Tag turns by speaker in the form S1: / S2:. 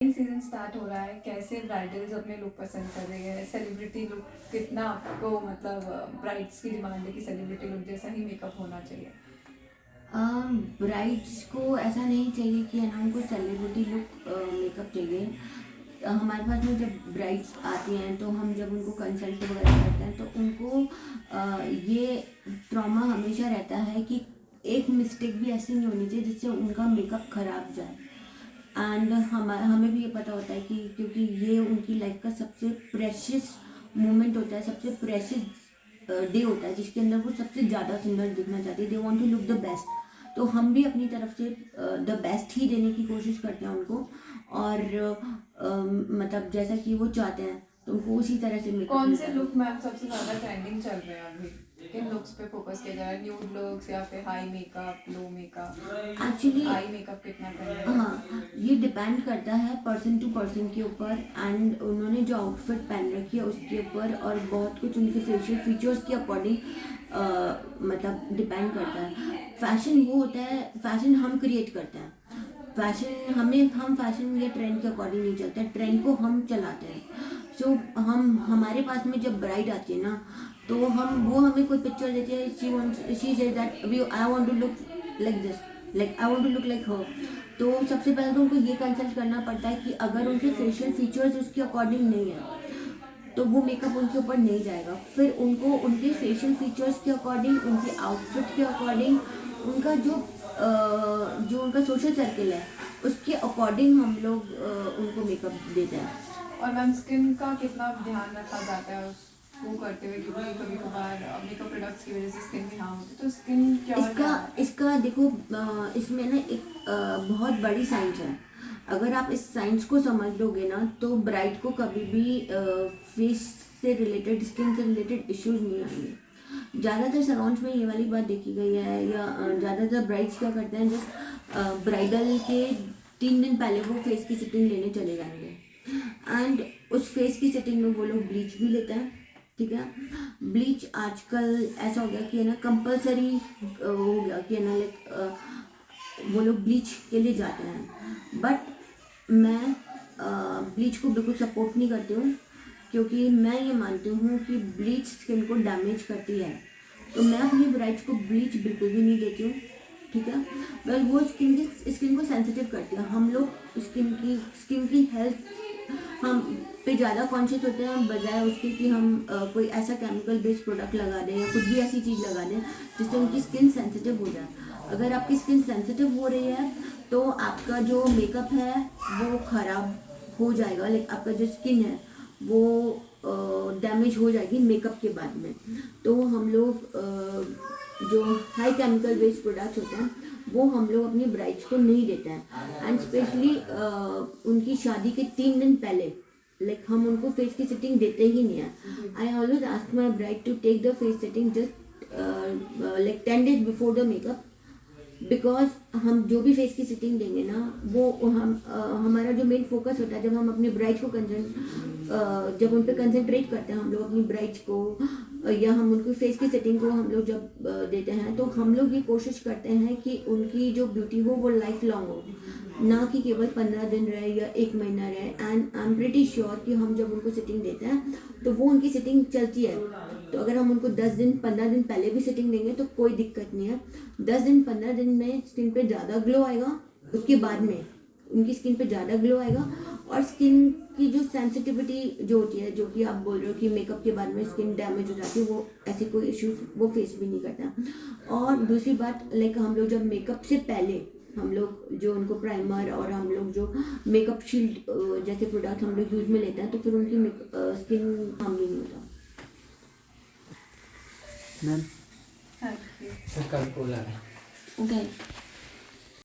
S1: Season start हो रहा है, कैसे ब्राइडल्स अपने लुक पसंद कर रही है, सेलिब्रिटी लुक कितना आपको मतलब ब्राइड्स की डिमांड है कि सेलिब्रिटी लुक जैसा ही मेकअप होना चाहिए?
S2: ब्राइड्स को ऐसा नहीं चाहिए कि है ना उनको सेलिब्रिटी लुक मेकअप चाहिए। हमारे पास में जब ब्राइड्स आती हैं तो हम जब उनको कंसल्ट वगैरह करते हैं तो उनको ये ट्रॉमा हमेशा रहता है कि एक मिस्टेक भी ऐसी नहीं होनी चाहिए जिससे उनका मेकअप खराब जाए। एंड हमें भी ये पता होता है कि क्योंकि ये उनकी लाइफ का सबसे प्रेशियस मोमेंट होता है, सबसे प्रेशियस डे होता है जिसके अंदर वो सबसे ज़्यादा सुंदर दिखना चाहती है। They want to look the best. तो हम भी अपनी तरफ से द बेस्ट ही देने की कोशिश करते हैं उनको। और मतलब जैसा कि वो चाहते हैं तो उनको उसी तरह से मेकअप
S1: कौन
S2: मिलता
S1: से
S2: है।
S1: लुक मैम सबसे ज़्यादा ट्रेंडिंग चल रहे हैं अभी? किन लुक्स पे फोकस किया जा रहा है? न्यूड लुक्स या फिर हाई मेकअप, लो मेकअप?
S2: एक्चुअली
S1: आई मेकअप कितना ट्रेंडिंग है?
S2: हाँ, ये डिपेंड करता है पर्सन टू पर्सन के ऊपर एंड उन्होंने जो आउटफिट पहन रखी है उसके ऊपर, और बहुत कुछ उनके फेशियल फीचर्स के अकॉर्डिंग मतलब डिपेंड करता है। फैशन वो होता है, फैशन हम क्रिएट करते हैं। फैशन हम फैशन या ट्रेंड के अकॉर्डिंग नहीं चलते हैं, ट्रेंड को हम चलाते हैं। सो हम हमारे पास में जब ब्राइड आती है ना तो वो हमें कोई पिक्चर देती है, she says that I want to look like this, like I want to look like her. तो सबसे पहले तो उनको ये कंसल्ट करना पड़ता है कि अगर उनके फेशियल फीचर्स उसके अकॉर्डिंग नहीं है तो वो मेकअप उनके ऊपर नहीं जाएगा। फिर उनको उनके फेशियल फीचर्स के अकॉर्डिंग, उनके आउटफिट के अकॉर्डिंग, उनका जो उनका सोशल सर्किल है उसके अकॉर्डिंग हम लोग उनको मेकअप देते हैं।
S1: और मैम स्किन का कितना ध्यान रखा जाता है उसको करते हुए, क्योंकि कभी कभार मेकअप प्रोडक्ट्स की वजह से स्किन भी हार्म होती है, तो स्किन
S2: इसका देखो, इसमें ना एक बहुत बड़ी साइंस है। अगर आप इस साइंस को समझ लोगे ना तो ब्राइड को कभी भी फेस से रिलेटेड, स्किन से रिलेटेड इश्यूज नहीं आएंगे। ज़्यादातर सैलून्स में ये वाली बात देखी गई है, या ज़्यादातर ब्राइड्स क्या करते हैं, जस्ट ब्राइडल के 3 दिन पहले वो फेस की सिटिंग लेने चले जाएंगे एंड उस फेस की सिटिंग में वो लोग ब्लीच भी लेते हैं। ठीक है, ब्लीच आजकल ऐसा हो गया कि है ना कंपलसरी हो गया कि है ना, लाइक वो लोग ब्लीच के लिए जाते हैं। बट मैं ब्लीच को बिल्कुल सपोर्ट नहीं करती हूँ, क्योंकि मैं ये मानती हूँ कि ब्लीच स्किन को डैमेज करती है। तो मैं अपनी ब्राइड्स को ब्लीच बिल्कुल भी नहीं देती हूँ। ठीक है, बस वो स्किन को सेंसिटिव करती है। हम लोग स्किन की हेल्थ हम पे ज़्यादा कॉन्शियस होते हैं बजाय उसके कि हम कोई ऐसा केमिकल बेस्ड प्रोडक्ट लगा दें या कुछ भी ऐसी चीज़ लगा दें जिससे उनकी स्किन सेंसिटिव हो जाए। अगर आपकी स्किन सेंसिटिव हो रही है तो आपका जो मेकअप है वो ख़राब हो जाएगा, लाइक आपका जो स्किन है वो डैमेज हो जाएगी मेकअप के बाद में। तो हम लोग जो हाई केमिकल बेस्ड प्रोडक्ट्स होते हैं वो हम लोग अपनी ब्राइड्स को नहीं देते हैं। एंड स्पेशली उनकी शादी के 3 दिन पहले लाइक हम उनको फेस की सेटिंग देते ही नहीं है। I always ask my bride to take the face setting just like 10 days before the makeup, because हम जो भी फेस की सेटिंग देंगे ना वो हमारा जो मेन फोकस होता है, जब हम अपनी ब्राइड्स को जब उन पर कंसंट्रेट करते हैं हम लोग अपनी ब्राइड्स को, या हम उनकी फेस की सेटिंग को हम लोग जब देते हैं तो हम लोग ये कोशिश करते हैं कि उनकी जो ब्यूटी हो वो लाइफ लॉन्ग हो, ना कि केवल 15 दिन रहे या 1 महीना रहे। And I am pretty sure कि हम जब उनको सेटिंग देते हैं तो वो उनकी सेटिंग चलती है। तो अगर हम उनको 10 दिन 15 दिन पहले भी सेटिंग देंगे तो कोई दिक्कत नहीं है। 10 दिन 15 दिन में स्किन पे ज़्यादा ग्लो आएगा, उसके बाद में उनकी स्किन पे ज़्यादा ग्लो आएगा। और स्किन की जो सेंसिटिविटी जो होती है, जो कि आप बोल रहे हो कि मेकअप के बाद में स्किन डैमेज हो जाती है, वो ऐसे कोई इश्यू वो फेस भी नहीं करता। और दूसरी बात, लाइक हम लोग जब मेकअप से पहले हम लोग जो उनको प्राइमर और हम लोग जो मेकअप शील्ड जैसे प्रोडक्ट हम लोग यूज में लेते हैं तो फिर उनकी स्किन हार्म भी नहीं होता।
S3: Ma'am
S1: thank you.
S3: सर कल कॉल आ रहा है।
S2: ओके।